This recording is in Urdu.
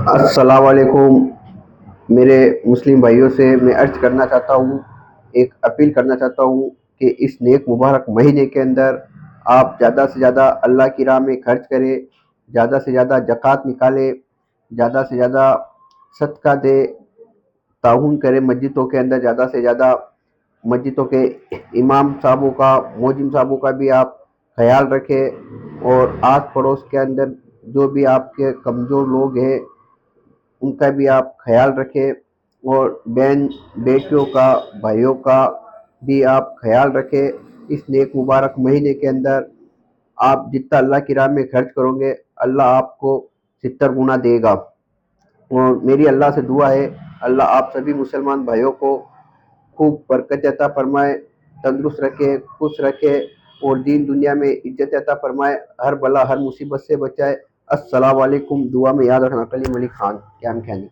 السلام علیکم میرے مسلم بھائیوں سے میں عرض کرنا چاہتا ہوں، ایک اپیل کرنا چاہتا ہوں کہ اس نیک مبارک مہینے کے اندر آپ زیادہ سے زیادہ اللہ کی راہ میں خرچ کریں، زیادہ سے زیادہ زکوٰۃ نکالیں، زیادہ سے زیادہ صدقہ دے، تعاون کریں مسجدوں کے اندر، زیادہ سے زیادہ مسجدوں کے امام صاحبوں کا، مؤذن صاحبوں کا بھی آپ خیال رکھیں، اور آس پڑوس کے اندر جو بھی آپ کے کمزور لوگ ہیں ان کا بھی آپ خیال رکھیں، اور بہن بیٹیوں کا، بھائیوں کا بھی آپ خیال رکھیں۔ اس نیک مبارک مہینے کے اندر آپ جتنا اللہ کی راہ میں خرچ کرو گے اللہ آپ کو 70 گنا دے گا۔ اور میری اللہ سے دعا ہے اللہ آپ سبھی مسلمان بھائیوں کو خوب برکت عطا فرمائے، تندرست رکھے، خوش رکھے، اور دین دنیا میں عزت عطا فرمائے، ہر بلا ہر مصیبت سے بچائے۔ السلام علیکم، دعا میں یاد رکھنا، کلیم علی خان، کیا خانی۔